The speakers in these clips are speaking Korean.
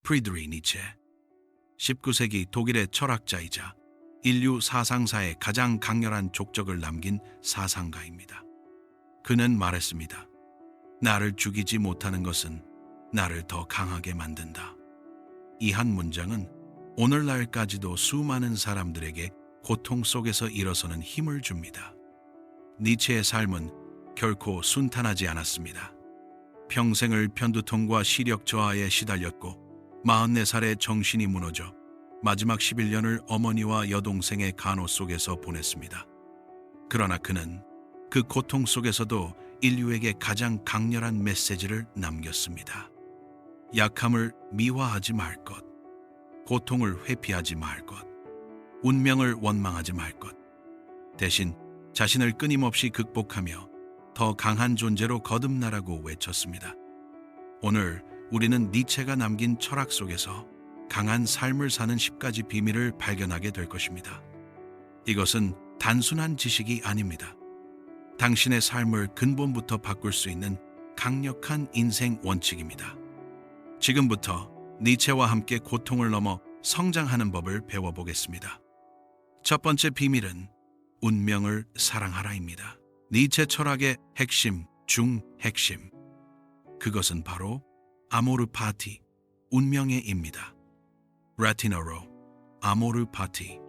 프리드리 니체, 19세기 독일의 철학자이자 인류 사상사에 가장 강렬한 족적을 남긴 사상가입니다. 그는 말했습니다. 나를 죽이지 못하는 것은 나를 더 강하게 만든다. 이 한 문장은 오늘날까지도 수많은 사람들에게 고통 속에서 일어서는 힘을 줍니다. 니체의 삶은 결코 순탄하지 않았습니다. 평생을 편두통과 시력 저하에 시달렸고 44살에 정신이 무너져 마지막 11년을 어머니와 여동생의 간호 속에서 보냈습니다. 그러나 그는 그 고통 속에서도 인류에게 가장 강렬한 메시지를 남겼습니다. 약함을 미화하지 말 것, 고통을 회피하지 말 것, 운명을 원망하지 말 것, 대신 자신을 끊임없이 극복하며 더 강한 존재로 거듭나라고 외쳤습니다. 오늘 우리는 니체가 남긴 철학 속에서 강한 삶을 사는 10가지 비밀을 발견하게 될 것입니다. 이것은 단순한 지식이 아닙니다. 당신의 삶을 근본부터 바꿀 수 있는 강력한 인생 원칙입니다. 지금부터 니체와 함께 고통을 넘어 성장하는 법을 배워보겠습니다. 첫 번째 비밀은 운명을 사랑하라입니다. 니체 철학의 핵심 중 핵심. 그것은 바로 아모르 파티, 운명의입니다. 라틴어로 아모르 파티,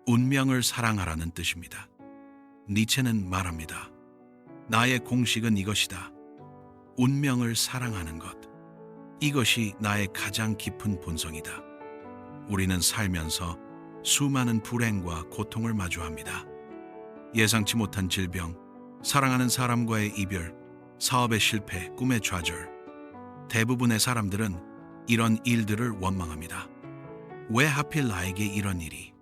운명을 사랑하라는 뜻입니다. 니체는 말합니다. 나의 공식은 이것이다. 운명을 사랑하는 것. 이것이 나의 가장 깊은 본성이다. 우리는 살면서 수많은 불행과 고통을 마주합니다. 예상치 못한 질병, 사랑하는 사람과의 이별, 사업의 실패, 꿈의 좌절. 대부분의 사람들은 이런 일들을 원망합니다. 왜 하필 나에게 이런 일이?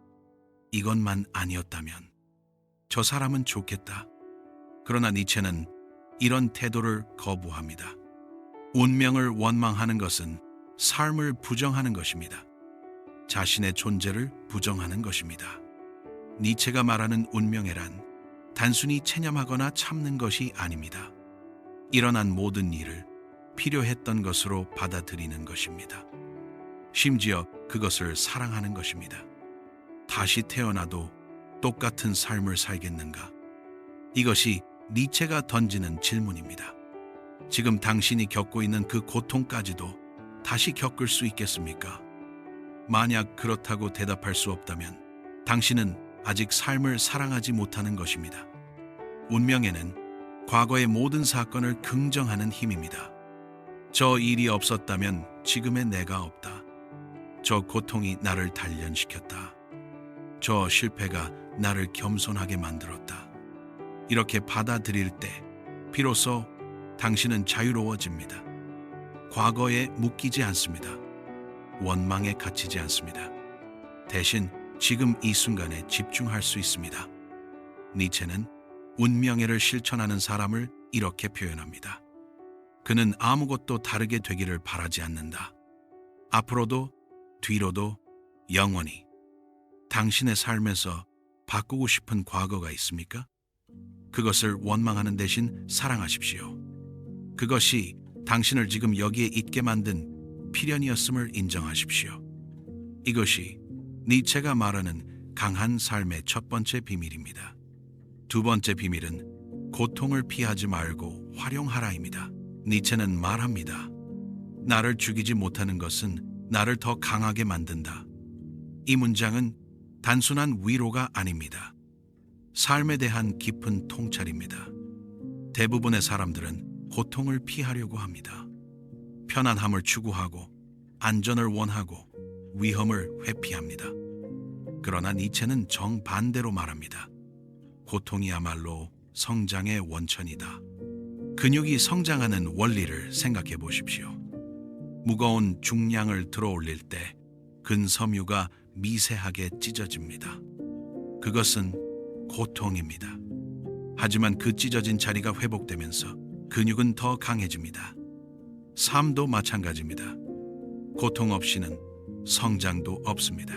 이것만 아니었다면 저 사람은 좋겠다. 그러나 니체는 이런 태도를 거부합니다. 운명을 원망하는 것은 삶을 부정하는 것입니다. 자신의 존재를 부정하는 것입니다. 니체가 말하는 운명이란 단순히 체념하거나 참는 것이 아닙니다. 일어난 모든 일을 필요했던 것으로 받아들이는 것입니다. 심지어 그것을 사랑하는 것입니다. 다시 태어나도 똑같은 삶을 살겠는가? 이것이 니체가 던지는 질문입니다. 지금 당신이 겪고 있는 그 고통까지도 다시 겪을 수 있겠습니까? 만약 그렇다고 대답할 수 없다면 당신은 아직 삶을 사랑하지 못하는 것입니다. 운명에는 과거의 모든 사건을 긍정하는 힘입니다. 저 일이 없었다면 지금의 내가 없다. 저 고통이 나를 단련시켰다. 저 실패가 나를 겸손하게 만들었다. 이렇게 받아들일 때 비로소 당신은 자유로워집니다. 과거에 묶이지 않습니다. 원망에 갇히지 않습니다. 대신 지금 이 순간에 집중할 수 있습니다. 니체는 운명애를 실천하는 사람을 이렇게 표현합니다. 그는 아무것도 다르게 되기를 바라지 않는다. 앞으로도 뒤로도 영원히. 당신의 삶에서 바꾸고 싶은 과거가 있습니까? 그것을 원망하는 대신 사랑하십시오. 그것이 당신을 지금 여기에 있게 만든 필연이었음을 인정하십시오. 이것이 니체가 말하는 강한 삶의 첫 번째 비밀입니다. 두 번째 비밀은 고통을 피하지 말고 활용하라입니다. 니체는 말합니다. 나를 죽이지 못하는 것은 나를 더 강하게 만든다. 이 문장은 단순한 위로가 아닙니다. 삶에 대한 깊은 통찰입니다. 대부분의 사람들은 고통을 피하려고 합니다. 편안함을 추구하고 안전을 원하고 위험을 회피합니다. 그러나 니체는 정반대로 말합니다. 고통이야말로 성장의 원천이다. 근육이 성장하는 원리를 생각해 보십시오. 무거운 중량을 들어 올릴 때 근섬유가 미세하게 찢어집니다. 그것은 고통입니다. 하지만 그 찢어진 자리가 회복되면서 근육은 더 강해집니다. 삶도 마찬가지입니다. 고통 없이는 성장도 없습니다.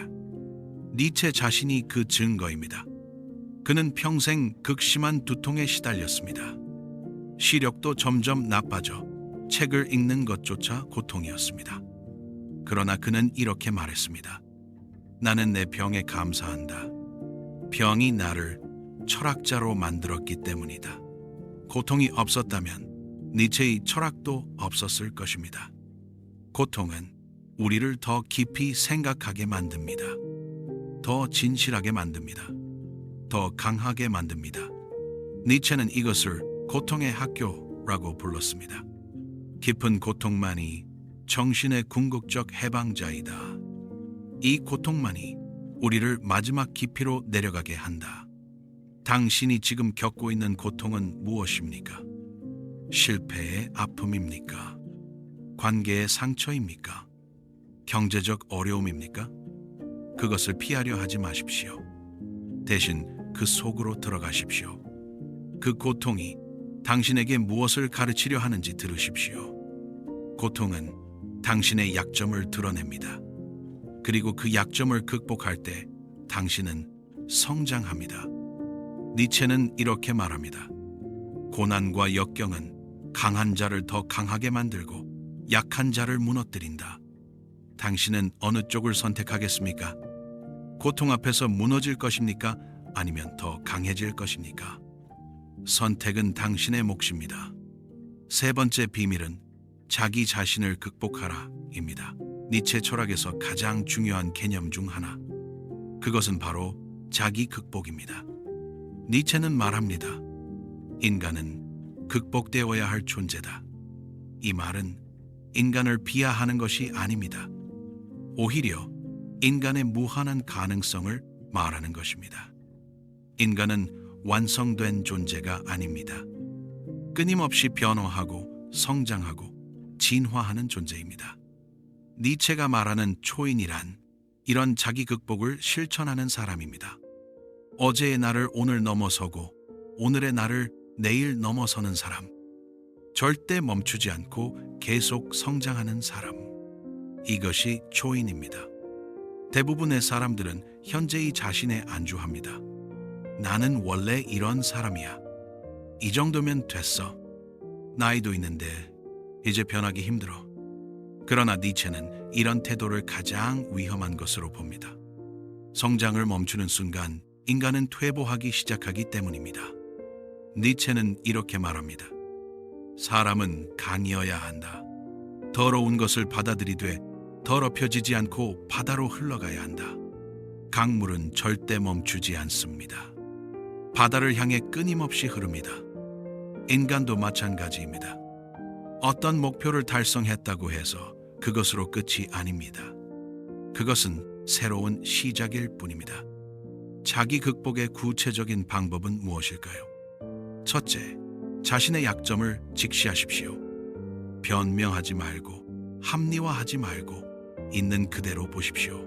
니체 자신이 그 증거입니다. 그는 평생 극심한 두통에 시달렸습니다. 시력도 점점 나빠져 책을 읽는 것조차 고통이었습니다. 그러나 그는 이렇게 말했습니다. 나는 내 병에 감사한다. 병이 나를 철학자로 만들었기 때문이다. 고통이 없었다면 니체의 철학도 없었을 것입니다. 고통은 우리를 더 깊이 생각하게 만듭니다. 더 진실하게 만듭니다. 더 강하게 만듭니다. 니체는 이것을 고통의 학교라고 불렀습니다. 깊은 고통만이 정신의 궁극적 해방자이다. 이 고통만이 우리를 마지막 깊이로 내려가게 한다. 당신이 지금 겪고 있는 고통은 무엇입니까? 실패의 아픔입니까? 관계의 상처입니까? 경제적 어려움입니까? 그것을 피하려 하지 마십시오. 대신 그 속으로 들어가십시오. 그 고통이 당신에게 무엇을 가르치려 하는지 들으십시오. 고통은 당신의 약점을 드러냅니다. 그리고 그 약점을 극복할 때 당신은 성장합니다. 니체는 이렇게 말합니다. 고난과 역경은 강한 자를 더 강하게 만들고 약한 자를 무너뜨린다. 당신은 어느 쪽을 선택하겠습니까? 고통 앞에서 무너질 것입니까? 아니면 더 강해질 것입니까? 선택은 당신의 몫입니다. 세 번째 비밀은 자기 자신을 극복하라입니다. 니체 철학에서 가장 중요한 개념 중 하나. 그것은 바로 자기 극복입니다. 니체는 말합니다. 인간은 극복되어야 할 존재다. 이 말은 인간을 비하하는 것이 아닙니다. 오히려 인간의 무한한 가능성을 말하는 것입니다. 인간은 완성된 존재가 아닙니다. 끊임없이 변화하고 성장하고 진화하는 존재입니다. 니체가 말하는 초인이란 이런 자기 극복을 실천하는 사람입니다. 어제의 나를 오늘 넘어서고 오늘의 나를 내일 넘어서는 사람. 절대 멈추지 않고 계속 성장하는 사람. 이것이 초인입니다. 대부분의 사람들은 현재의 자신에 안주합니다. 나는 원래 이런 사람이야. 이 정도면 됐어. 나이도 있는데 이제 변하기 힘들어. 그러나 니체는 이런 태도를 가장 위험한 것으로 봅니다. 성장을 멈추는 순간 인간은 퇴보하기 시작하기 때문입니다. 니체는 이렇게 말합니다. 사람은 강이어야 한다. 더러운 것을 받아들이되 더럽혀지지 않고 바다로 흘러가야 한다. 강물은 절대 멈추지 않습니다. 바다를 향해 끊임없이 흐릅니다. 인간도 마찬가지입니다. 어떤 목표를 달성했다고 해서 그것으로 끝이 아닙니다. 그것은 새로운 시작일 뿐입니다. 자기 극복의 구체적인 방법은 무엇일까요? 첫째, 자신의 약점을 직시하십시오. 변명하지 말고 합리화하지 말고 있는 그대로 보십시오.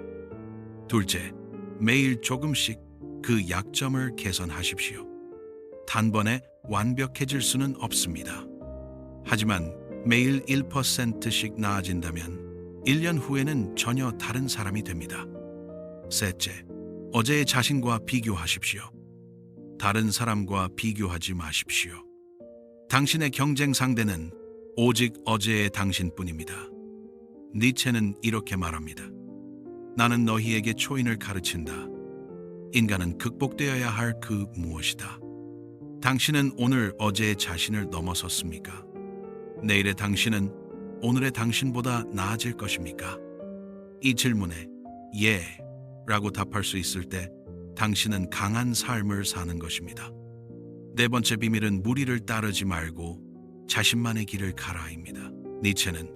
둘째, 매일 조금씩 그 약점을 개선하십시오. 단번에 완벽해질 수는 없습니다. 하지만 매일 1%씩 나아진다면 1년 후에는 전혀 다른 사람이 됩니다. 셋째, 어제의 자신과 비교하십시오. 다른 사람과 비교하지 마십시오. 당신의 경쟁 상대는 오직 어제의 당신뿐입니다. 니체는 이렇게 말합니다. 나는 너희에게 초인을 가르친다. 인간은 극복되어야 할 그 무엇이다. 당신은 오늘 어제의 자신을 넘어섰습니까? 내일의 당신은 오늘의 당신보다 나아질 것입니까? 이 질문에 예 라고 답할 수 있을 때 당신은 강한 삶을 사는 것입니다. 네 번째 비밀은 무리를 따르지 말고 자신만의 길을 가라입니다. 니체는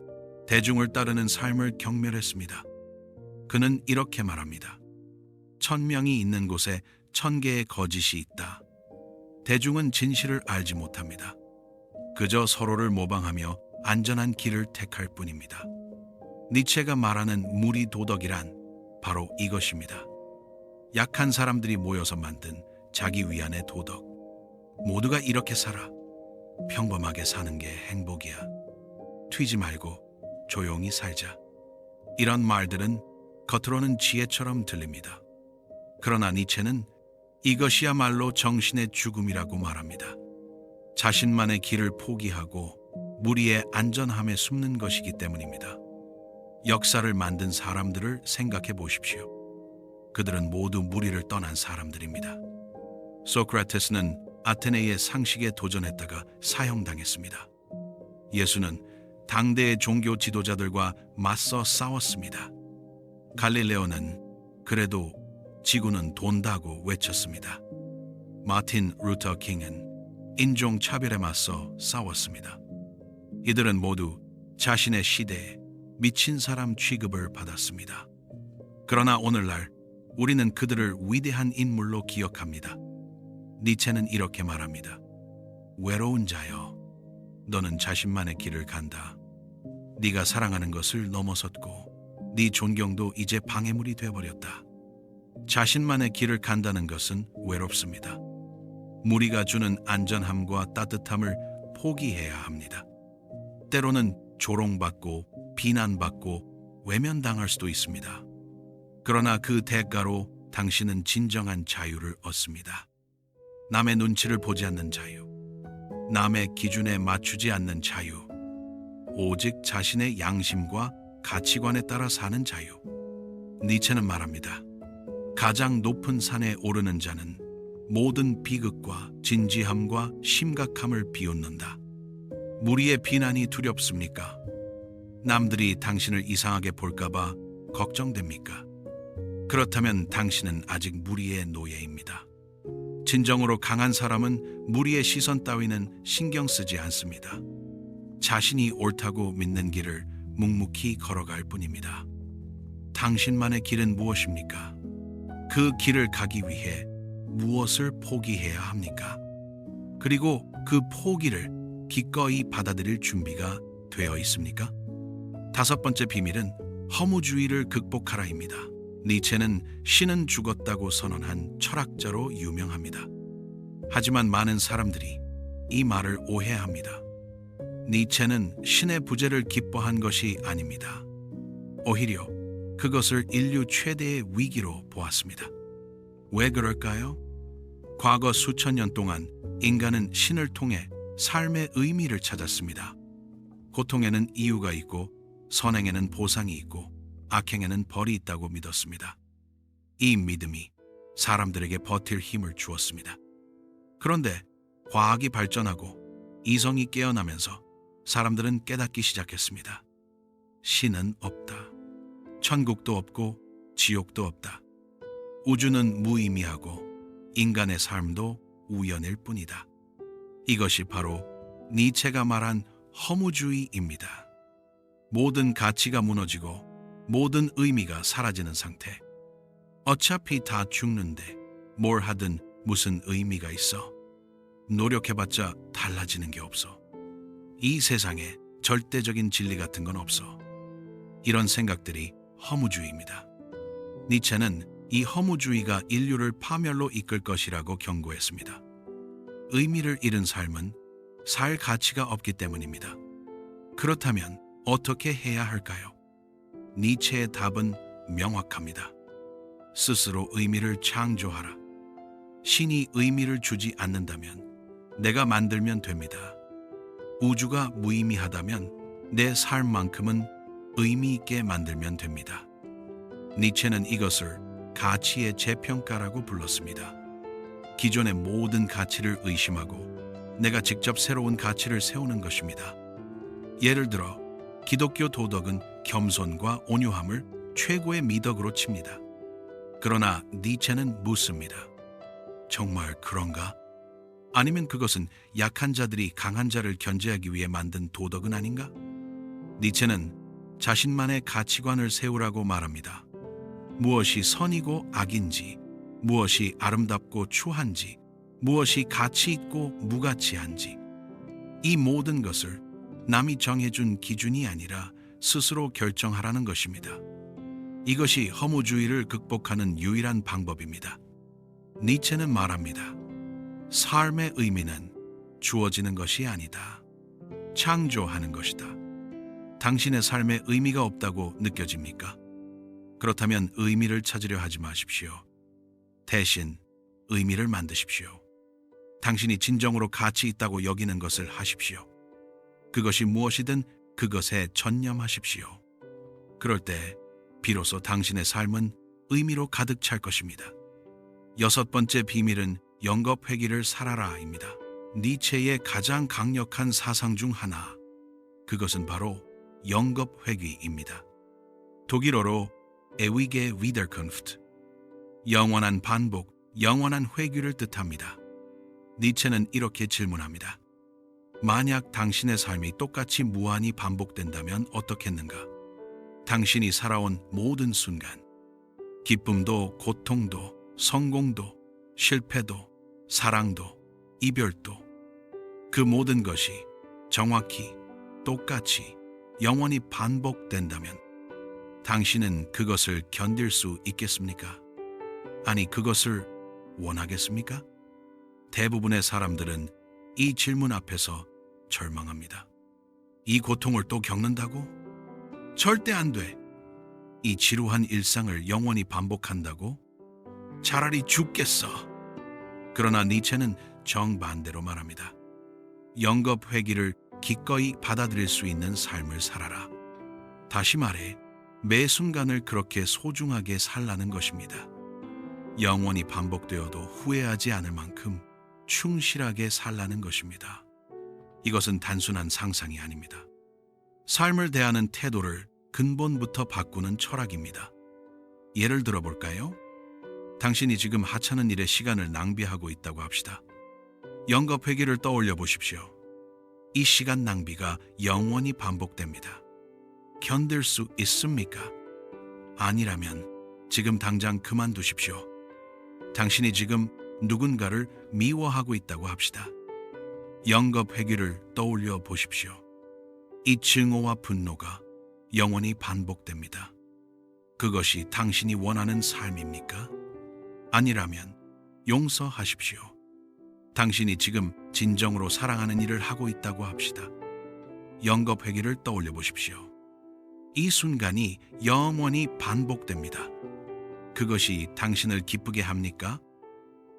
대중을 따르는 삶을 경멸했습니다. 그는 이렇게 말합니다. 1000명이 있는 곳에 1000개의 거짓이 있다. 대중은 진실을 알지 못합니다. 그저 서로를 모방하며 안전한 길을 택할 뿐입니다. 니체가 말하는 무리 도덕이란 바로 이것입니다. 약한 사람들이 모여서 만든 자기 위안의 도덕. 모두가 이렇게 살아. 평범하게 사는 게 행복이야. 튀지 말고 조용히 살자. 이런 말들은 겉으로는 지혜처럼 들립니다. 그러나 니체는 이것이야말로 정신의 죽음이라고 말합니다. 자신만의 길을 포기하고 무리의 안전함에 숨는 것이기 때문입니다. 역사를 만든 사람들을 생각해 보십시오. 그들은 모두 무리를 떠난 사람들입니다. 소크라테스는 아테네의 상식에 도전했다가 사형당했습니다. 예수는 당대의 종교 지도자들과 맞서 싸웠습니다. 갈릴레오는 그래도 지구는 돈다고 외쳤습니다. 마틴 루터 킹은 인종차별에 맞서 싸웠습니다. 이들은 모두 자신의 시대에 미친 사람 취급을 받았습니다. 그러나 오늘날 우리는 그들을 위대한 인물로 기억합니다. 니체는 이렇게 말합니다. 외로운 자여, 너는 자신만의 길을 간다. 네가 사랑하는 것을 넘어섰고 네 존경도 이제 방해물이 되어버렸다. 자신만의 길을 간다는 것은 외롭습니다. 무리가 주는 안전함과 따뜻함을 포기해야 합니다. 때로는 조롱받고 비난받고 외면당할 수도 있습니다. 그러나 그 대가로 당신은 진정한 자유를 얻습니다. 남의 눈치를 보지 않는 자유, 남의 기준에 맞추지 않는 자유, 오직 자신의 양심과 가치관에 따라 사는 자유. 니체는 말합니다. 가장 높은 산에 오르는 자는 모든 비극과 진지함과 심각함을 비웃는다. 무리의 비난이 두렵습니까? 남들이 당신을 이상하게 볼까봐 걱정됩니까? 그렇다면 당신은 아직 무리의 노예입니다. 진정으로 강한 사람은 무리의 시선 따위는 신경 쓰지 않습니다. 자신이 옳다고 믿는 길을 묵묵히 걸어갈 뿐입니다. 당신만의 길은 무엇입니까? 그 길을 가기 위해 무엇을 포기해야 합니까? 그리고 그 포기를 기꺼이 받아들일 준비가 되어 있습니까? 다섯 번째 비밀은 허무주의를 극복하라입니다. 니체는 신은 죽었다고 선언한 철학자로 유명합니다. 하지만 많은 사람들이 이 말을 오해합니다. 니체는 신의 부재를 기뻐한 것이 아닙니다. 오히려 그것을 인류 최대의 위기로 보았습니다. 왜 그럴까요? 과거 수천 년 동안 인간은 신을 통해 삶의 의미를 찾았습니다. 고통에는 이유가 있고 선행에는 보상이 있고 악행에는 벌이 있다고 믿었습니다. 이 믿음이 사람들에게 버틸 힘을 주었습니다. 그런데 과학이 발전하고 이성이 깨어나면서 사람들은 깨닫기 시작했습니다. 신은 없다. 천국도 없고 지옥도 없다. 우주는 무의미하고 인간의 삶도 우연일 뿐이다. 이것이 바로 니체가 말한 허무주의입니다. 모든 가치가 무너지고 모든 의미가 사라지는 상태. 어차피 다 죽는데 뭘 하든 무슨 의미가 있어? 노력해봤자 달라지는 게 없어. 이 세상에 절대적인 진리 같은 건 없어. 이런 생각들이 허무주의입니다. 니체는 이 허무주의가 인류를 파멸로 이끌 것이라고 경고했습니다. 의미를 잃은 삶은 살 가치가 없기 때문입니다. 그렇다면 어떻게 해야 할까요? 니체의 답은 명확합니다. 스스로 의미를 창조하라. 신이 의미를 주지 않는다면 내가 만들면 됩니다. 우주가 무의미하다면 내 삶만큼은 의미 있게 만들면 됩니다. 니체는 이것을 가치의 재평가라고 불렀습니다. 기존의 모든 가치를 의심하고 내가 직접 새로운 가치를 세우는 것입니다. 예를 들어 기독교 도덕은 겸손과 온유함을 최고의 미덕으로 칩니다. 그러나 니체는 묻습니다. 정말 그런가? 아니면 그것은 약한 자들이 강한 자를 견제하기 위해 만든 도덕은 아닌가? 니체는 자신만의 가치관을 세우라고 말합니다. 무엇이 선이고 악인지, 무엇이 아름답고 추한지, 무엇이 가치 있고 무가치한지, 이 모든 것을 남이 정해준 기준이 아니라 스스로 결정하라는 것입니다. 이것이 허무주의를 극복하는 유일한 방법입니다. 니체는 말합니다. 삶의 의미는 주어지는 것이 아니다. 창조하는 것이다. 당신의 삶에 의미가 없다고 느껴집니까? 그렇다면 의미를 찾으려 하지 마십시오. 대신 의미를 만드십시오. 당신이 진정으로 가치 있다고 여기는 것을 하십시오. 그것이 무엇이든 그것에 전념하십시오. 그럴 때 비로소 당신의 삶은 의미로 가득 찰 것입니다. 여섯 번째 비밀은 영겁회기를 살아라입니다. 니체의 가장 강력한 사상 중 하나, 그것은 바로 영겁회귀입니다. 독일어로 ewige Wiederkunft, 영원한 반복, 영원한 회귀를 뜻합니다. 니체는 이렇게 질문합니다. 만약 당신의 삶이 똑같이 무한히 반복된다면 어떻겠는가? 당신이 살아온 모든 순간, 기쁨도 고통도 성공도 실패도 사랑도 이별도, 그 모든 것이 정확히 똑같이 영원히 반복된다면 당신은 그것을 견딜 수 있겠습니까? 아니, 그것을 원하겠습니까? 대부분의 사람들은 이 질문 앞에서 절망합니다. 이 고통을 또 겪는다고? 절대 안 돼. 이 지루한 일상을 영원히 반복한다고? 차라리 죽겠어. 그러나 니체는 정반대로 말합니다. 영겁회기를 기꺼이 받아들일 수 있는 삶을 살아라. 다시 말해, 매 순간을 그렇게 소중하게 살라는 것입니다. 영원히 반복되어도 후회하지 않을 만큼 충실하게 살라는 것입니다. 이것은 단순한 상상이 아닙니다. 삶을 대하는 태도를 근본부터 바꾸는 철학입니다. 예를 들어볼까요? 당신이 지금 하찮은 일에 시간을 낭비하고 있다고 합시다. 영겁회기를 떠올려 보십시오. 이 시간 낭비가 영원히 반복됩니다. 견딜 수 있습니까? 아니라면 지금 당장 그만두십시오. 당신이 지금 누군가를 미워하고 있다고 합시다. 영겁회기를 떠올려 보십시오. 이 증오와 분노가 영원히 반복됩니다. 그것이 당신이 원하는 삶입니까? 아니라면 용서하십시오. 당신이 지금 진정으로 사랑하는 일을 하고 있다고 합시다. 영겁회기를 떠올려 보십시오. 이 순간이 영원히 반복됩니다. 그것이 당신을 기쁘게 합니까?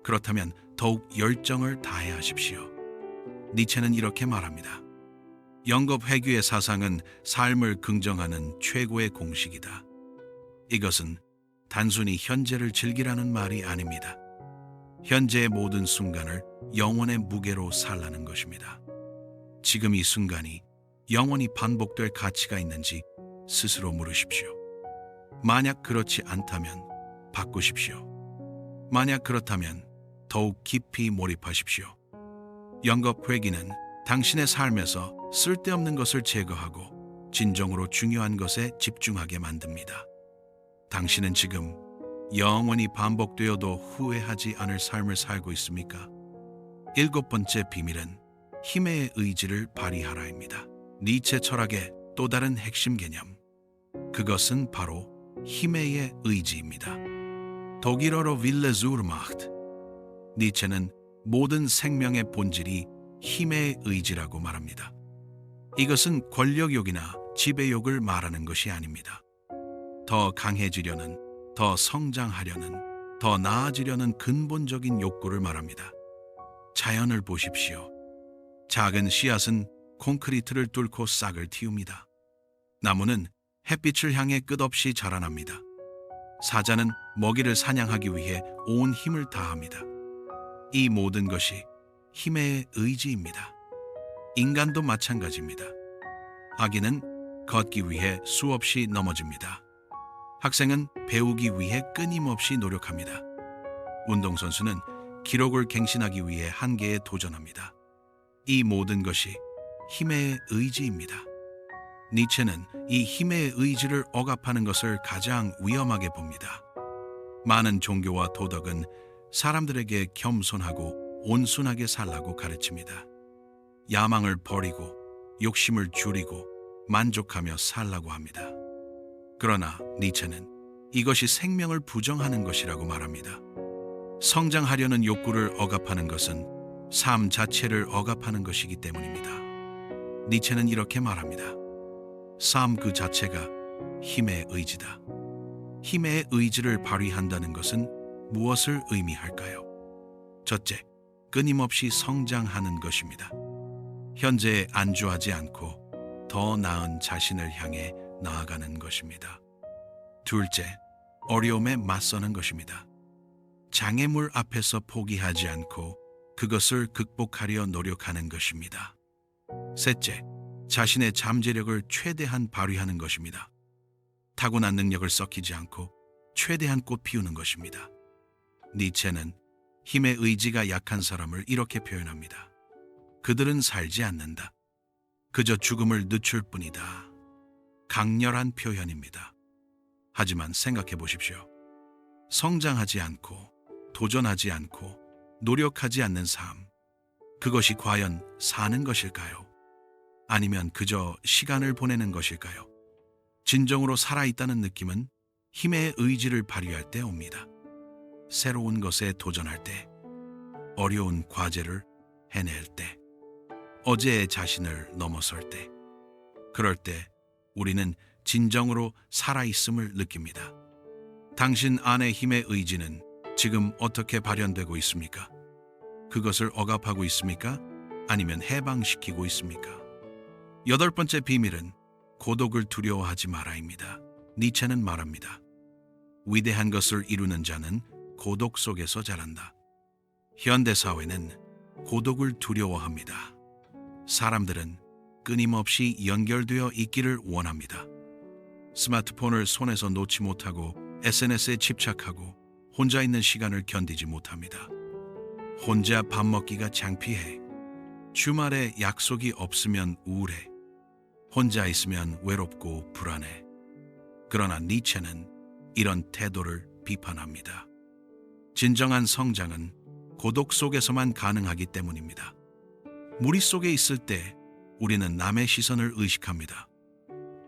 그렇다면 더욱 열정을 다해 하십시오. 니체는 이렇게 말합니다. 영겁회귀의 사상은 삶을 긍정하는 최고의 공식이다. 이것은 단순히 현재를 즐기라는 말이 아닙니다. 현재의 모든 순간을 영원의 무게로 살라는 것입니다. 지금 이 순간이 영원히 반복될 가치가 있는지 스스로 물으십시오. 만약 그렇지 않다면 바꾸십시오. 만약 그렇다면 더욱 깊이 몰입하십시오. 영겁회귀는 당신의 삶에서 쓸데없는 것을 제거하고 진정으로 중요한 것에 집중하게 만듭니다. 당신은 지금 영원히 반복되어도 후회하지 않을 삶을 살고 있습니까? 일곱 번째 비밀은 힘의 의지를 발휘하라입니다. 니체 철학의 또 다른 핵심 개념, 그것은 바로 힘의 의지입니다. 독일어로 Wille zur Macht. 니체는 모든 생명의 본질이 힘의 의지라고 말합니다. 이것은 권력욕이나 지배욕을 말하는 것이 아닙니다. 더 강해지려는, 더 성장하려는, 더 나아지려는 근본적인 욕구를 말합니다. 자연을 보십시오. 작은 씨앗은 콘크리트를 뚫고 싹을 틔웁니다. 나무는 햇빛을 향해 끝없이 자라납니다. 사자는 먹이를 사냥하기 위해 온 힘을 다합니다. 이 모든 것이 힘의 의지입니다. 인간도 마찬가지입니다. 아기는 걷기 위해 수없이 넘어집니다. 학생은 배우기 위해 끊임없이 노력합니다. 운동선수는 기록을 갱신하기 위해 한계에 도전합니다. 이 모든 것이 힘의 의지입니다. 니체는 이 힘의 의지를 억압하는 것을 가장 위험하게 봅니다. 많은 종교와 도덕은 사람들에게 겸손하고 온순하게 살라고 가르칩니다. 야망을 버리고 욕심을 줄이고 만족하며 살라고 합니다. 그러나 니체는 이것이 생명을 부정하는 것이라고 말합니다. 성장하려는 욕구를 억압하는 것은 삶 자체를 억압하는 것이기 때문입니다. 니체는 이렇게 말합니다. 삶 그 자체가 힘의 의지다. 힘의 의지를 발휘한다는 것은 무엇을 의미할까요? 첫째, 끊임없이 성장하는 것입니다. 현재에 안주하지 않고 더 나은 자신을 향해 나아가는 것입니다. 둘째, 어려움에 맞서는 것입니다. 장애물 앞에서 포기하지 않고 그것을 극복하려 노력하는 것입니다. 셋째, 자신의 잠재력을 최대한 발휘하는 것입니다. 타고난 능력을 썩히지 않고 최대한 꽃 피우는 것입니다. 니체는 힘의 의지가 약한 사람을 이렇게 표현합니다. 그들은 살지 않는다. 그저 죽음을 늦출 뿐이다. 강렬한 표현입니다. 하지만 생각해 보십시오. 성장하지 않고 도전하지 않고 노력하지 않는 삶, 그것이 과연 사는 것일까요? 아니면 그저 시간을 보내는 것일까요? 진정으로 살아있다는 느낌은 힘의 의지를 발휘할 때 옵니다. 새로운 것에 도전할 때, 어려운 과제를 해낼 때, 어제의 자신을 넘어설 때, 그럴 때 우리는 진정으로 살아있음을 느낍니다. 당신 안의 힘의 의지는 지금 어떻게 발현되고 있습니까? 그것을 억압하고 있습니까? 아니면 해방시키고 있습니까? 여덟 번째 비밀은 고독을 두려워하지 마라입니다. 니체는 말합니다. 위대한 것을 이루는 자는 고독 속에서 자란다. 현대 사회는 고독을 두려워합니다. 사람들은 끊임없이 연결되어 있기를 원합니다. 스마트폰을 손에서 놓지 못하고 SNS에 집착하고 혼자 있는 시간을 견디지 못합니다. 혼자 밥 먹기가 창피해. 주말에 약속이 없으면 우울해. 혼자 있으면 외롭고 불안해. 그러나 니체는 이런 태도를 비판합니다. 진정한 성장은 고독 속에서만 가능하기 때문입니다. 무리 속에 있을 때 우리는 남의 시선을 의식합니다.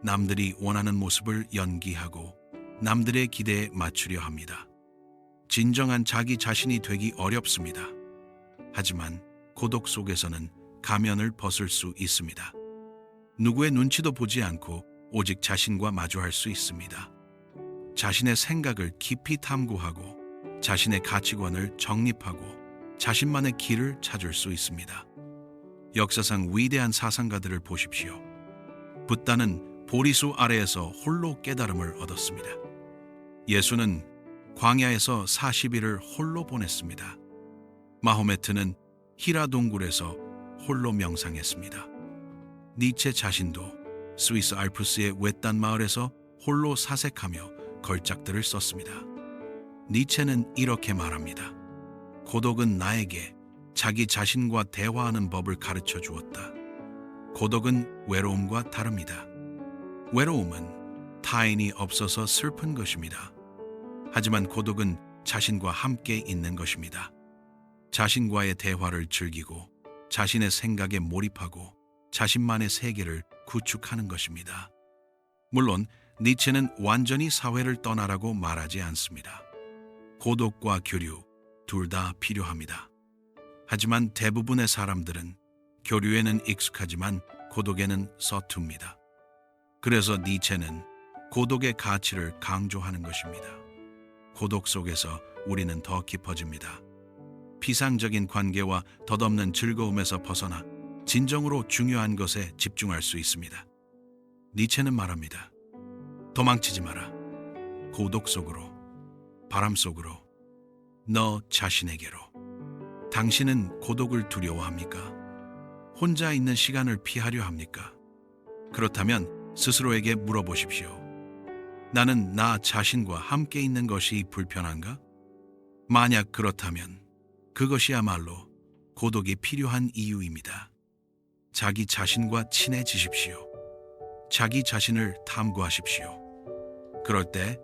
남들이 원하는 모습을 연기하고 남들의 기대에 맞추려 합니다. 진정한 자기 자신이 되기 어렵습니다. 하지만 고독 속에서는 가면을 벗을 수 있습니다. 누구의 눈치도 보지 않고 오직 자신과 마주할 수 있습니다. 자신의 생각을 깊이 탐구하고 자신의 가치관을 정립하고 자신만의 길을 찾을 수 있습니다. 역사상 위대한 사상가들을 보십시오. 붓다는 보리수 아래에서 홀로 깨달음을 얻었습니다. 예수는 광야에서 40일을 홀로 보냈습니다. 마호메트는 히라 동굴에서 홀로 명상했습니다. 니체 자신도 스위스 알프스의 외딴 마을에서 홀로 사색하며 걸작들을 썼습니다. 니체는 이렇게 말합니다. 고독은 나에게 자기 자신과 대화하는 법을 가르쳐 주었다. 고독은 외로움과 다릅니다. 외로움은 타인이 없어서 슬픈 것입니다. 하지만 고독은 자신과 함께 있는 것입니다. 자신과의 대화를 즐기고 자신의 생각에 몰입하고 자신만의 세계를 구축하는 것입니다. 물론 니체는 완전히 사회를 떠나라고 말하지 않습니다. 고독과 교류 둘 다 필요합니다. 하지만 대부분의 사람들은 교류에는 익숙하지만 고독에는 서툽니다. 그래서 니체는 고독의 가치를 강조하는 것입니다. 고독 속에서 우리는 더 깊어집니다. 피상적인 관계와 덧없는 즐거움에서 벗어나 진정으로 중요한 것에 집중할 수 있습니다. 니체는 말합니다. 도망치지 마라. 고독 속으로, 바람 속으로, 너 자신에게로. 당신은 고독을 두려워합니까? 혼자 있는 시간을 피하려 합니까? 그렇다면 스스로에게 물어보십시오. 나는 나 자신과 함께 있는 것이 불편한가? 만약 그렇다면 그것이야말로 고독이 필요한 이유입니다. 자기 자신과 친해지십시오. 자기 자신을 탐구하십시오. 그럴 때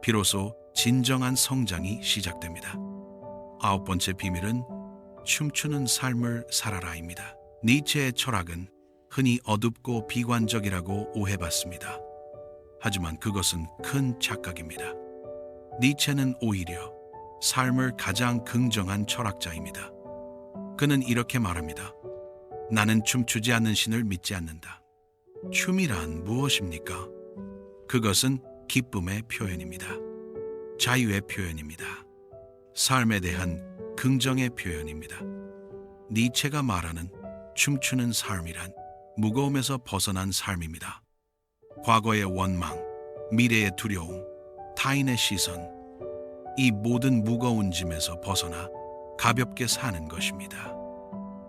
비로소 진정한 성장이 시작됩니다. 아홉 번째 비밀은 춤추는 삶을 살아라입니다. 니체의 철학은 흔히 어둡고 비관적이라고 오해받습니다. 하지만 그것은 큰 착각입니다. 니체는 오히려 삶을 가장 긍정한 철학자입니다. 그는 이렇게 말합니다. 나는 춤추지 않는 신을 믿지 않는다. 춤이란 무엇입니까? 그것은 기쁨의 표현입니다. 자유의 표현입니다. 삶에 대한 긍정의 표현입니다. 니체가 말하는 춤추는 삶이란 무거움에서 벗어난 삶입니다. 과거의 원망, 미래의 두려움, 타인의 시선, 이 모든 무거운 짐에서 벗어나 가볍게 사는 것입니다.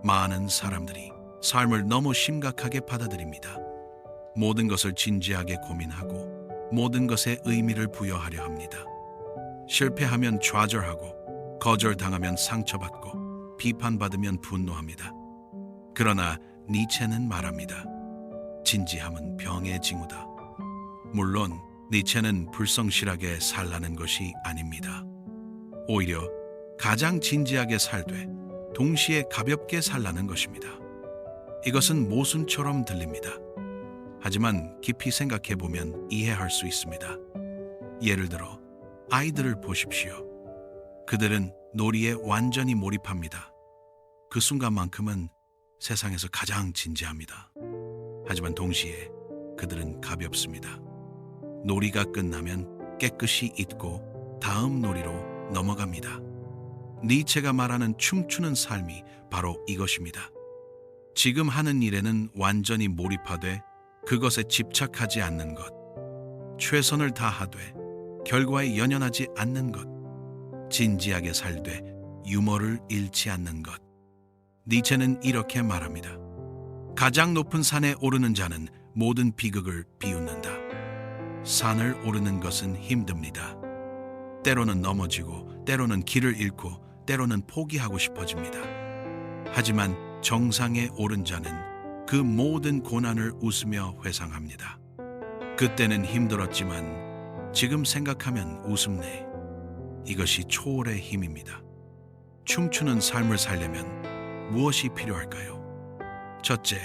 많은 사람들이 삶을 너무 심각하게 받아들입니다. 모든 것을 진지하게 고민하고 모든 것에 의미를 부여하려 합니다. 실패하면 좌절하고 거절당하면 상처받고 비판받으면 분노합니다. 그러나 니체는 말합니다. 진지함은 병의 징후다. 물론 니체는 불성실하게 살라는 것이 아닙니다. 오히려 가장 진지하게 살되 동시에 가볍게 살라는 것입니다. 이것은 모순처럼 들립니다. 하지만 깊이 생각해 보면 이해할 수 있습니다. 예를 들어 아이들을 보십시오. 그들은 놀이에 완전히 몰입합니다. 그 순간만큼은 세상에서 가장 진지합니다. 하지만 동시에 그들은 가볍습니다. 놀이가 끝나면 깨끗이 잊고 다음 놀이로 넘어갑니다. 니체가 말하는 춤추는 삶이 바로 이것입니다. 지금 하는 일에는 완전히 몰입하되 그것에 집착하지 않는 것, 최선을 다하되 결과에 연연하지 않는 것, 진지하게 살되 유머를 잃지 않는 것. 니체는 이렇게 말합니다. 가장 높은 산에 오르는 자는 모든 비극을 비웃는다. 산을 오르는 것은 힘듭니다. 때로는 넘어지고, 때로는 길을 잃고, 때로는 포기하고 싶어집니다. 하지만 정상에 오른 자는 그 모든 고난을 웃으며 회상합니다. 그때는 힘들었지만 지금 생각하면 웃음네. 이것이 초월의 힘입니다. 춤추는 삶을 살려면 무엇이 필요할까요? 첫째,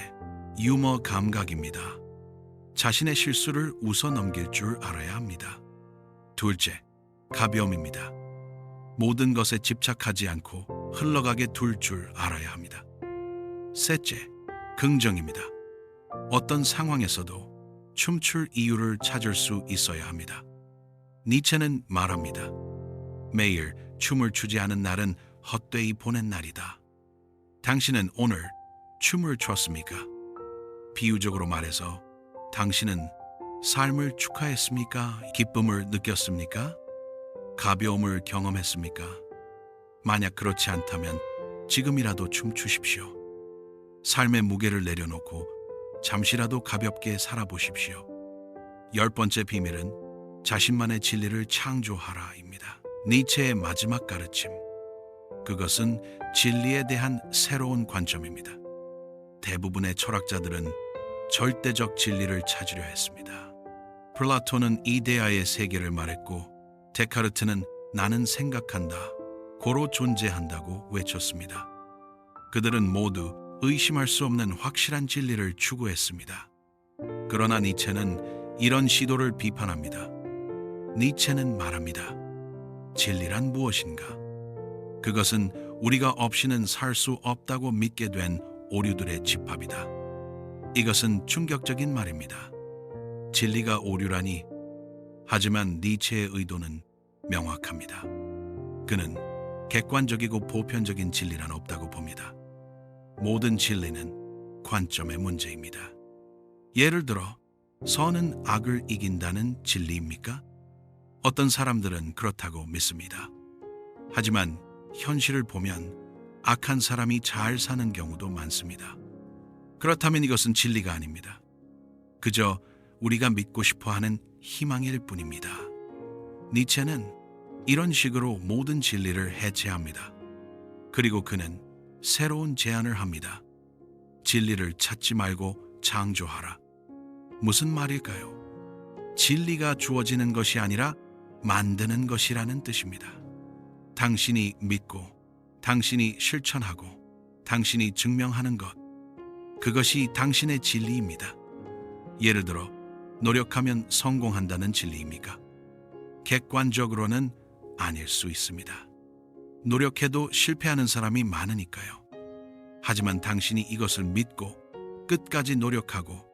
유머 감각입니다. 자신의 실수를 웃어 넘길 줄 알아야 합니다. 둘째, 가벼움입니다. 모든 것에 집착하지 않고 흘러가게 둘 줄 알아야 합니다. 셋째, 긍정입니다. 어떤 상황에서도 춤출 이유를 찾을 수 있어야 합니다. 니체는 말합니다. 매일 춤을 추지 않은 날은 헛되이 보낸 날이다. 당신은 오늘 춤을 췄습니까? 비유적으로 말해서 당신은 삶을 축하했습니까? 기쁨을 느꼈습니까? 가벼움을 경험했습니까? 만약 그렇지 않다면 지금이라도 춤추십시오. 삶의 무게를 내려놓고 잠시라도 가볍게 살아보십시오. 10번째 비밀은 자신만의 진리를 창조하라입니다. 니체의 마지막 가르침. 그것은 진리에 대한 새로운 관점입니다. 대부분의 철학자들은 절대적 진리를 찾으려 했습니다. 플라톤은 이데아의 세계를 말했고 데카르트는 나는 생각한다, 고로 존재한다고 외쳤습니다. 그들은 모두 의심할 수 없는 확실한 진리를 추구했습니다. 그러나 니체는 이런 시도를 비판합니다. 니체는 말합니다. 진리란 무엇인가? 그것은 우리가 없이는 살 수 없다고 믿게 된 오류들의 집합이다. 이것은 충격적인 말입니다. 진리가 오류라니. 하지만 니체의 의도는 명확합니다. 그는 객관적이고 보편적인 진리란 없다고 봅니다. 모든 진리는 관점의 문제입니다. 예를 들어 선은 악을 이긴다는 진리입니까? 어떤 사람들은 그렇다고 믿습니다. 하지만 현실을 보면 악한 사람이 잘 사는 경우도 많습니다. 그렇다면 이것은 진리가 아닙니다. 그저 우리가 믿고 싶어하는 희망일 뿐입니다. 니체는 이런 식으로 모든 진리를 해체합니다. 그리고 그는 새로운 제안을 합니다. 진리를 찾지 말고 창조하라. 무슨 말일까요? 진리가 주어지는 것이 아니라 만드는 것이라는 뜻입니다. 당신이 믿고, 당신이 실천하고, 당신이 증명하는 것, 그것이 당신의 진리입니다. 예를 들어 노력하면 성공한다는 진리입니까? 객관적으로는 아닐 수 있습니다. 노력해도 실패하는 사람이 많으니까요. 하지만 당신이 이것을 믿고 끝까지 노력하고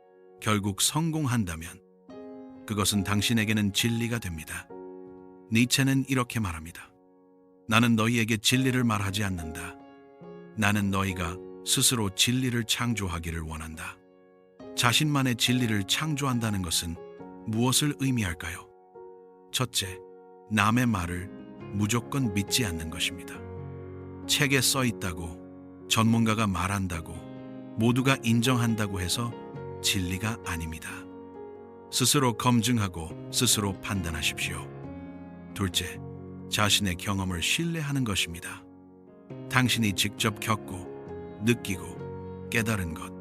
결국 성공한다면 그것은 당신에게는 진리가 됩니다. 니체는 이렇게 말합니다. 나는 너희에게 진리를 말하지 않는다. 나는 너희가 스스로 진리를 창조하기를 원한다. 자신만의 진리를 창조한다는 것은 무엇을 의미할까요? 첫째, 남의 말을 무조건 믿지 않는 것입니다. 책에 써 있다고, 전문가가 말한다고, 모두가 인정한다고 해서 진리가 아닙니다. 스스로 검증하고 스스로 판단하십시오. 둘째, 자신의 경험을 신뢰하는 것입니다. 당신이 직접 겪고 느끼고 깨달은 것,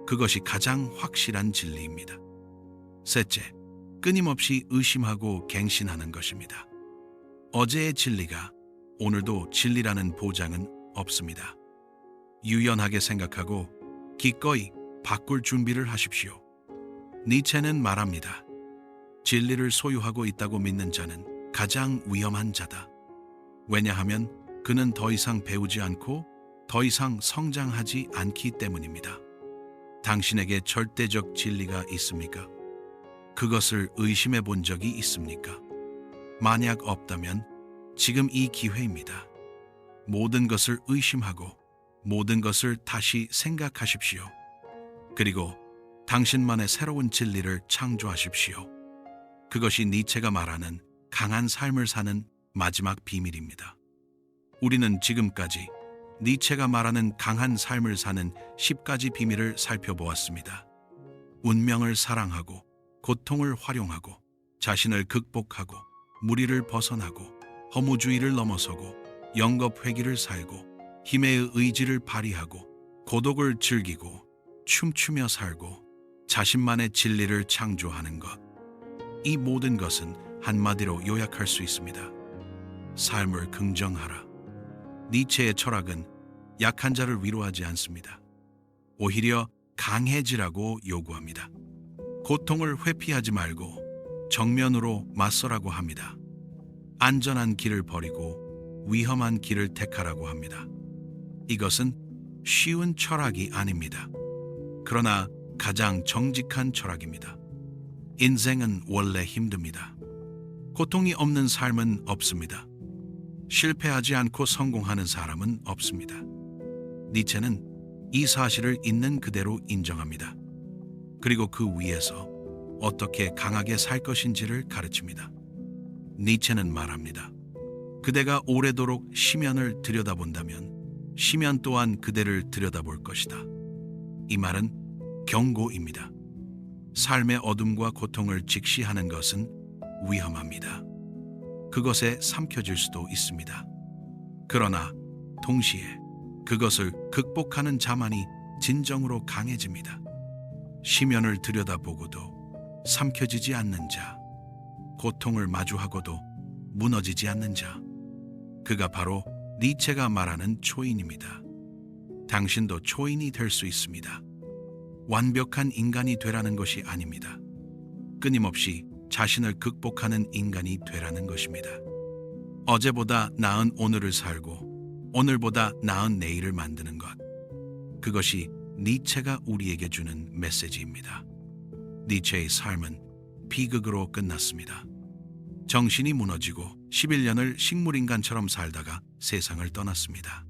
그것이 가장 확실한 진리입니다. 셋째, 끊임없이 의심하고 갱신하는 것입니다. 어제의 진리가 오늘도 진리라는 보장은 없습니다. 유연하게 생각하고 기꺼이 바꿀 준비를 하십시오. 니체는 말합니다. 진리를 소유하고 있다고 믿는 자는 가장 위험한 자다. 왜냐하면 그는 더 이상 배우지 않고 더 이상 성장하지 않기 때문입니다. 당신에게 절대적 진리가 있습니까? 그것을 의심해 본 적이 있습니까? 만약 없다면 지금 이 기회입니다. 모든 것을 의심하고 모든 것을 다시 생각하십시오. 그리고 당신만의 새로운 진리를 창조하십시오. 그것이 니체가 말하는 강한 삶을 사는 마지막 비밀입니다. 우리는 지금까지 니체가 말하는 강한 삶을 사는 10가지 비밀을 살펴보았습니다. 운명을 사랑하고 고통을 활용하고 자신을 극복하고 무리를 벗어나고 허무주의를 넘어서고 영겁회기를 살고 힘의 의지를 발휘하고 고독을 즐기고 춤추며 살고 자신만의 진리를 창조하는 것. 이 모든 것은 한마디로 요약할 수 있습니다. 삶을 긍정하라. 니체의 철학은 약한 자를 위로하지 않습니다. 오히려 강해지라고 요구합니다. 고통을 회피하지 말고 정면으로 맞서라고 합니다. 안전한 길을 버리고 위험한 길을 택하라고 합니다. 이것은 쉬운 철학이 아닙니다. 그러나 가장 정직한 철학입니다. 인생은 원래 힘듭니다. 고통이 없는 삶은 없습니다. 실패하지 않고 성공하는 사람은 없습니다. 니체는 이 사실을 있는 그대로 인정합니다. 그리고 그 위에서 어떻게 강하게 살 것인지를 가르칩니다. 니체는 말합니다. 그대가 오래도록 시면을 들여다본다면 시면 또한 그대를 들여다볼 것이다. 이 말은 경고입니다. 삶의 어둠과 고통을 직시하는 것은 위험합니다. 그것에 삼켜질 수도 있습니다. 그러나 동시에 그것을 극복하는 자만이 진정으로 강해집니다. 시면을 들여다보고도 삼켜지지 않는 자, 고통을 마주하고도 무너지지 않는 자, 그가 바로 니체가 말하는 초인입니다. 당신도 초인이 될 수 있습니다. 완벽한 인간이 되라는 것이 아닙니다. 끊임없이 자신을 극복하는 인간이 되라는 것입니다. 어제보다 나은 오늘을 살고 오늘보다 나은 내일을 만드는 것. 그것이 니체가 우리에게 주는 메시지입니다. 니체의 삶은 비극으로 끝났습니다. 정신이 무너지고 11년을 식물인간처럼 살다가 세상을 떠났습니다.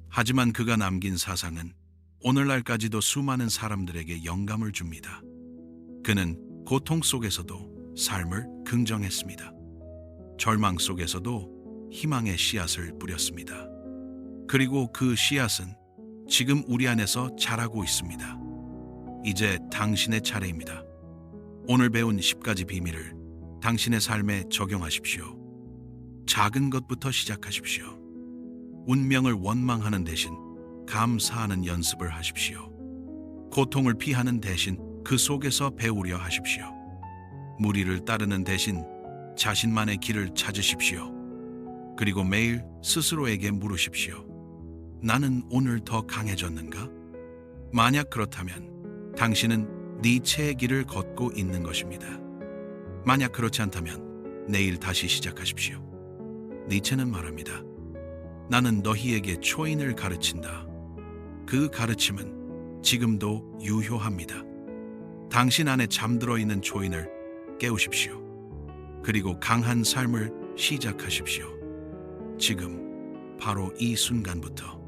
하지만 그가 남긴 사상은 오늘날까지도 수많은 사람들에게 영감을 줍니다. 그는 고통 속에서도 삶을 긍정했습니다. 절망 속에서도 희망의 씨앗을 뿌렸습니다. 그리고 그 씨앗은 지금 우리 안에서 자라고 있습니다. 이제 당신의 차례입니다. 오늘 배운 10가지 비밀을 당신의 삶에 적용하십시오. 작은 것부터 시작하십시오. 운명을 원망하는 대신 감사하는 연습을 하십시오. 고통을 피하는 대신 그 속에서 배우려 하십시오. 무리를 따르는 대신 자신만의 길을 찾으십시오. 그리고 매일 스스로에게 물으십시오. 나는 오늘 더 강해졌는가? 만약 그렇다면 당신은 니체의 길을 걷고 있는 것입니다. 만약 그렇지 않다면 내일 다시 시작하십시오. 니체는 말합니다. 나는 너희에게 초인을 가르친다. 그 가르침은 지금도 유효합니다. 당신 안에 잠들어 있는 초인을 깨우십시오. 그리고 강한 삶을 시작하십시오. 지금 바로 이 순간부터.